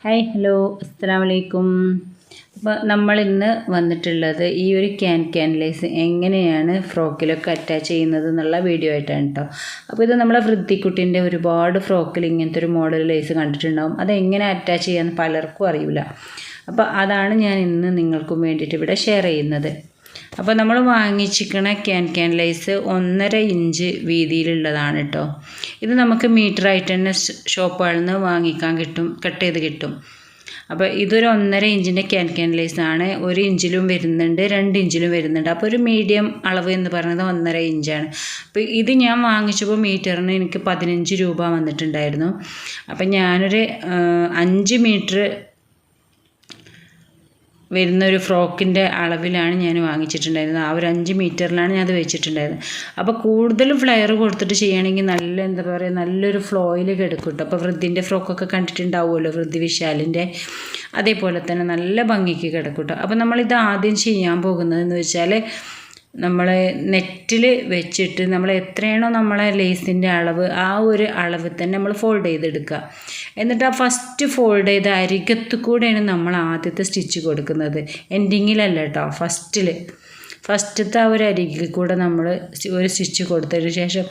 Hi hello അസ്സലാമു അലൈക്കും. അപ്പോൾ നമ്മളിന്ന് വന്നിട്ടുള്ളത് ഈ ഒരു ക്യാൻ ലേസ് എങ്ങനെയാണ് ഫ്രോക്കിലൊക്കെ അറ്റാച്ച് ചെയ്യുന്നത് എന്നുള്ള വീഡിയോ ആയിട്ടാണ് കേട്ടോ. അപ്പോൾ ഇത് നമ്മളെ വൃത്തിക്കുട്ടിൻ്റെ ഒരുപാട് ഫ്രോക്കിൽ ഇങ്ങനത്തെ ഒരു മോഡൽ ലേസ് കണ്ടിട്ടുണ്ടാകും. അതെങ്ങനെ അറ്റാച്ച് ചെയ്യാമെന്ന് പലർക്കും അറിയില്ല. അപ്പോൾ അതാണ് ഞാൻ ഇന്ന് നിങ്ങൾക്കും വേണ്ടിയിട്ട് ഇവിടെ ഷെയർ ചെയ്യുന്നത്. അപ്പോൾ നമ്മൾ വാങ്ങിച്ചിരിക്കണ ക്യാൻ ലേസ് 1.5 ഇഞ്ച് വീതിയിലുള്ളതാണ് കേട്ടോ. ഇത് നമുക്ക് മീറ്ററായിട്ട് തന്നെ ഷോപ്പുകളിൽ നിന്ന് വാങ്ങിക്കാൻ കിട്ടും, കട്ട് ചെയ്ത് കിട്ടും. അപ്പോൾ ഇതൊരു 1.5 ഇഞ്ചിൻ്റെ ക്യാൻ ലേസാണ്. 1 ഇഞ്ചിലും വരുന്നുണ്ട്, 2 ഇഞ്ചിലും വരുന്നുണ്ട്. അപ്പോൾ ഒരു മീഡിയം അളവ് എന്ന് പറയുന്നത് 1.5 ഇഞ്ചാണ്. അപ്പോൾ ഇത് ഞാൻ വാങ്ങിച്ചപ്പോൾ മീറ്ററിന് എനിക്ക് 15 രൂപ വന്നിട്ടുണ്ടായിരുന്നു. അപ്പം ഞാനൊരു 5 മീറ്റർ വരുന്നൊരു ഫ്രോക്കിൻ്റെ അളവിലാണ് ഞാൻ വാങ്ങിച്ചിട്ടുണ്ടായിരുന്നത്. ആ ഒരു 5 മീറ്ററിലാണ് ഞാൻ അത് വെച്ചിട്ടുണ്ടായിരുന്നത്. അപ്പോൾ കൂടുതൽ ഫ്ലെയർ കൊടുത്തിട്ട് ചെയ്യുകയാണെങ്കിൽ നല്ല എന്താ പറയുക, നല്ലൊരു ഫ്ലോയിൽ കിടക്കും കേട്ടോ. അപ്പോൾ വൃദ്ധിൻ്റെ ഫ്രോക്കൊക്കെ കണ്ടിട്ടുണ്ടാവുമല്ലോ, വൃദ്ധി വിശാലിൻ്റെ, അതേപോലെ തന്നെ നല്ല ഭംഗിക്ക് കിടക്കും കേട്ടോ. അപ്പോൾ നമ്മളിത് ആദ്യം ചെയ്യാൻ പോകുന്നതെന്ന് വെച്ചാൽ നമ്മൾ നെറ്റിൽ വെച്ചിട്ട് നമ്മൾ എത്രയാണോ നമ്മളെ ലേസിൻ്റെ അളവ് ആ ഒരു അളവ് തന്നെ നമ്മൾ ഫോൾഡ് ചെയ്തെടുക്കുക. എന്നിട്ട് ആ ഫസ്റ്റ് ഫോൾഡ് ചെയ്ത അരികത്ത് കൂടെയാണ് നമ്മൾ ആദ്യത്തെ സ്റ്റിച്ച് കൊടുക്കുന്നത്, എൻഡിങ്ങിലല്ല കേട്ടോ, ഫസ്റ്റത്തെ ആ ഒരു അരികിൽ കൂടെ നമ്മൾ ഒരു സ്റ്റിച്ച് കൊടുത്തതിന് ശേഷം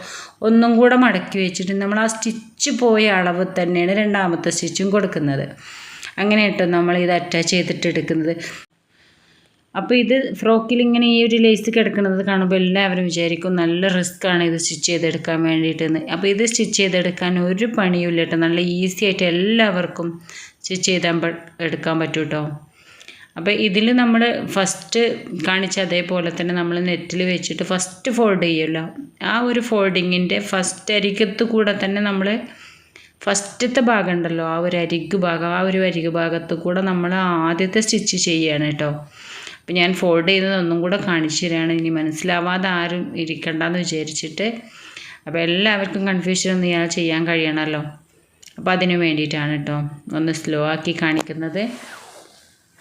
ഒന്നും കൂടെ മടക്കി വെച്ചിട്ട് നമ്മൾ ആ സ്റ്റിച്ച് പോയ അളവ് തന്നെയാണ് രണ്ടാമത്തെ സ്റ്റിച്ചും കൊടുക്കുന്നത്. അങ്ങനെ കേട്ടോ നമ്മൾ ഇത് അറ്റാച്ച് ചെയ്തിട്ട് എടുക്കുന്നത്. അപ്പോൾ ഇത് ഫ്രോക്കിൽ ഇങ്ങനെ ഈ ഒരു ലേസ് കിടക്കുന്നത് കാണുമ്പോൾ എല്ലാവരും വിചാരിക്കും നല്ല റിസ്ക്കാണ് ഇത് സ്റ്റിച്ച് ചെയ്തെടുക്കാൻ വേണ്ടിയിട്ടെന്ന്. അപ്പോൾ ഇത് സ്റ്റിച്ച് ചെയ്തെടുക്കാൻ ഒരു പണിയുമില്ല കേട്ടോ, നല്ല ഈസി ആയിട്ട് എല്ലാവർക്കും സ്റ്റിച്ച് എടുക്കാൻ പറ്റും കേട്ടോ. അപ്പോൾ ഇതിൽ നമ്മൾ ഫസ്റ്റ് കാണിച്ച അതേപോലെ തന്നെ നമ്മൾ നെറ്റിൽ വെച്ചിട്ട് ഫസ്റ്റ് ഫോൾഡ് ചെയ്യുമല്ലോ, ആ ഒരു ഫോൾഡിങ്ങിൻ്റെ ഫസ്റ്റ് അരികത്ത് കൂടെ തന്നെ നമ്മൾ ഫസ്റ്റത്തെ ഭാഗം ഉണ്ടല്ലോ, ആ ഒരു അരിക് ഭാഗത്ത് കൂടെ നമ്മൾ ആദ്യത്തെ സ്റ്റിച്ച് ചെയ്യുകയാണ് കേട്ടോ. അപ്പോൾ ഞാൻ ഫോൾഡ് ചെയ്യുന്നത് ഒന്നും കൂടെ കാണിച്ചു തരാണ്, ഇനി മനസ്സിലാവാതെ ആരും ഇരിക്കണ്ടെന്ന് വിചാരിച്ചിട്ട്. അപ്പോൾ എല്ലാവർക്കും കൺഫ്യൂഷൻ ഒന്നും ഞാൻ ചെയ്യാൻ കഴിയണമല്ലോ, അപ്പോൾ അതിന് വേണ്ടിയിട്ടാണ് കേട്ടോ ഒന്ന് സ്ലോ ആക്കി കാണിക്കുന്നത്.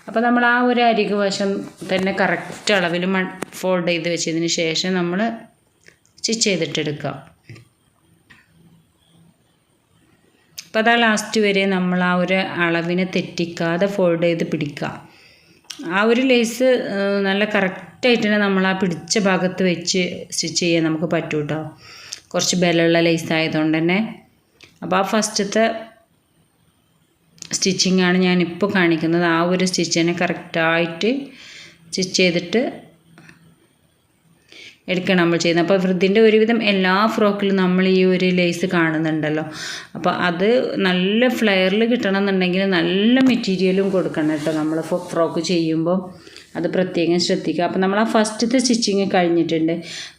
അപ്പോൾ നമ്മൾ ആ ഒരു അരികു വശം തന്നെ കറക്റ്റ് അളവിൽ ഫോൾഡ് ചെയ്ത് വെച്ചതിന് ശേഷം നമ്മൾ സ്റ്റിച്ച് ചെയ്തിട്ടെടുക്കാം. അപ്പോൾ അതാ ലാസ്റ്റ് വരെ നമ്മൾ ആ ഒരു അളവിനെ തെറ്റിക്കാതെ ഫോൾഡ് ചെയ്ത് പിടിക്കുക. ആ ഒരു ലേസ് നല്ല കറക്റ്റായിട്ട് തന്നെ നമ്മൾ ആ പിടിച്ച ഭാഗത്ത് വെച്ച് സ്റ്റിച്ച് ചെയ്യാൻ നമുക്ക് പറ്റും കേട്ടോ, കുറച്ച് ബലമുള്ള ലേസ് ആയതുകൊണ്ട് തന്നെ. അപ്പോൾ ആ ഫസ്റ്റത്തെ സ്റ്റിച്ചിങ്ങാണ് ഞാനിപ്പോൾ കാണിക്കുന്നത്. ആ ഒരു സ്റ്റിച്ച് തന്നെ കറക്റ്റായിട്ട് സ്റ്റിച്ച് ചെയ്തിട്ട് എടുക്കണം നമ്മൾ ചെയ്യുന്നത്. അപ്പോൾ വൃദ്ധിൻ്റെ ഒരുവിധം എല്ലാ ഫ്രോക്കിലും നമ്മൾ ഈ ഒരു ലേസ് കാണുന്നുണ്ടല്ലോ. അപ്പോൾ അത് നല്ല ഫ്ലെയറിൽ കിട്ടണം എന്നുണ്ടെങ്കിൽ നല്ല മെറ്റീരിയലും കൊടുക്കണം കേട്ടോ നമ്മൾ ഫ്രോക്ക് ചെയ്യുമ്പോൾ, അത് പ്രത്യേകം ശ്രദ്ധിക്കുക. അപ്പോൾ നമ്മൾ ആ ഫസ്റ്റത്തെ സ്റ്റിച്ചിങ് കഴിഞ്ഞിട്ടുണ്ട്.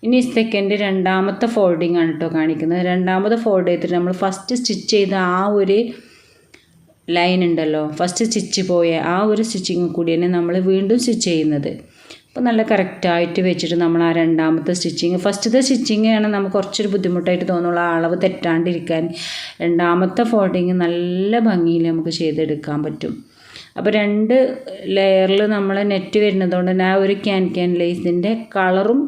ഇനി സെക്കൻഡ് രണ്ടാമത്തെ ഫോൾഡിങ് ആണ് കേട്ടോ കാണിക്കുന്നത്. രണ്ടാമത് ഫോൾഡ് ചെയ്തിട്ട് നമ്മൾ ഫസ്റ്റ് സ്റ്റിച്ച് ചെയ്ത ആ ഒരു ലൈൻ ഉണ്ടല്ലോ, ഫസ്റ്റ് സ്റ്റിച്ച് പോയ ആ ഒരു സ്റ്റിച്ചിങ് കൂടി തന്നെ നമ്മൾ വീണ്ടും സ്റ്റിച്ച് ചെയ്യുന്നത്. അപ്പോൾ നല്ല കറക്റ്റായിട്ട് വെച്ചിട്ട് നമ്മൾ ആ രണ്ടാമത്തെ സ്റ്റിച്ചിങ്, ഫസ്റ്റത്തെ സ്റ്റിച്ചിങ് ആണ് നമുക്ക് കുറച്ചൊരു ബുദ്ധിമുട്ടായിട്ട് തോന്നുള്ളൂ, ആ അളവ് തെറ്റാണ്ടിരിക്കാൻ. രണ്ടാമത്തെ ഫോൾഡിങ് നല്ല ഭംഗിയിൽ നമുക്ക് ചെയ്തെടുക്കാൻ പറ്റും. അപ്പോൾ 2 ലെയറിൽ നമ്മൾ നെറ്റ് വരുന്നതുകൊണ്ട് തന്നെ ആ ഒരു ക്യാൻ ലേസിൻ്റെ കളറും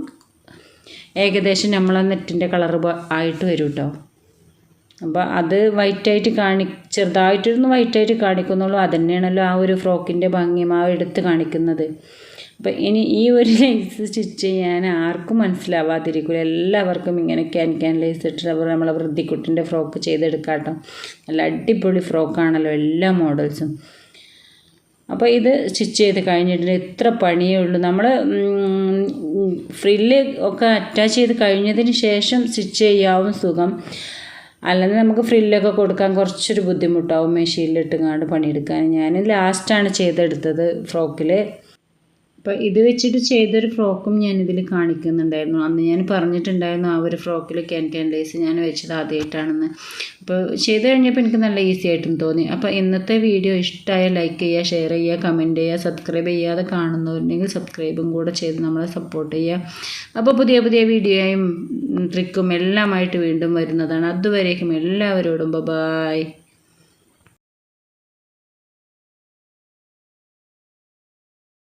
ഏകദേശം നമ്മളെ നെറ്റിൻ്റെ കളർ ആയിട്ട് വരും കേട്ടോ. അപ്പോൾ അത് വൈറ്റായിട്ട് ചെറുതായിട്ടൊന്ന് വൈറ്റായിട്ട് കാണിക്കുന്നുള്ളൂ, അതുതന്നെയാണല്ലോ ആ ഒരു ഫ്രോക്കിൻ്റെ ഭംഗിയും ആ എടുത്ത് കാണിക്കുന്നത്. അപ്പോൾ ഇനി ഈ ഒരു ലേസ് സ്റ്റിച്ച് ചെയ്യാൻ ആർക്കും മനസ്സിലാവാതിരിക്കില്ല, എല്ലാവർക്കും ഇങ്ങനെ ക്യാൻ ലേസ് ഇട്ടിട്ട് നമ്മളെ വൃദ്ധിക്കുട്ടിൻ്റെ ഫ്രോക്ക് ചെയ്തെടുക്കാം കേട്ടോ. നല്ല അടിപൊളി ഫ്രോക്കാണല്ലോ എല്ലാ മോഡൽസും. അപ്പോൾ ഇത് സ്റ്റിച്ച് ചെയ്ത് കഴിഞ്ഞിട്ട് ഇത്ര പണിയേ ഉള്ളൂ. നമ്മൾ ഫ്രില്ല് ഒക്കെ അറ്റാച്ച് ചെയ്ത് കഴിഞ്ഞതിന് ശേഷം സ്റ്റിച്ച് ചെയ്യാവും സുഖം, അല്ലെങ്കിൽ നമുക്ക് ഫ്രില്ലൊക്കെ കൊടുക്കാൻ കുറച്ചൊരു ബുദ്ധിമുട്ടാവും മെഷീനിലിട്ടുങ്ങാണ്ട് പണിയെടുക്കാൻ. ഞാൻ ലാസ്റ്റാണ് ചെയ്തെടുത്തത് ഫ്രോക്കിൽ. അപ്പോൾ ഇത് വെച്ചിട്ട് ചെയ്തൊരു ഫ്രോക്കും ഞാനിതിൽ കാണിക്കുന്നുണ്ടായിരുന്നു. അന്ന് ഞാൻ പറഞ്ഞിട്ടുണ്ടായിരുന്നു ആ ഒരു ഫ്രോക്കിൽ ക്യാൻ ലേസ് ഞാൻ വെച്ചത് ആദ്യമായിട്ടാണെന്ന്. അപ്പോൾ ചെയ്ത് കഴിഞ്ഞപ്പോൾ എനിക്ക് നല്ല ഈസി ആയിട്ടും തോന്നി. അപ്പോൾ ഇന്നത്തെ വീഡിയോ ഇഷ്ടമായ ലൈക്ക് ചെയ്യുക, ഷെയർ ചെയ്യുക, കമൻറ്റ് ചെയ്യുക, സബ്സ്ക്രൈബ് ചെയ്യാതെ കാണുന്നവരുണ്ടെങ്കിൽ സബ്സ്ക്രൈബും കൂടെ ചെയ്ത് നമ്മളെ സപ്പോർട്ട് ചെയ്യുക. അപ്പോൾ പുതിയ വീഡിയോയും ട്രിക്കും എല്ലാമായിട്ട് വീണ്ടും വരുന്നതാണ്. അതുവരേക്കും എല്ലാവരോടും ബൈ.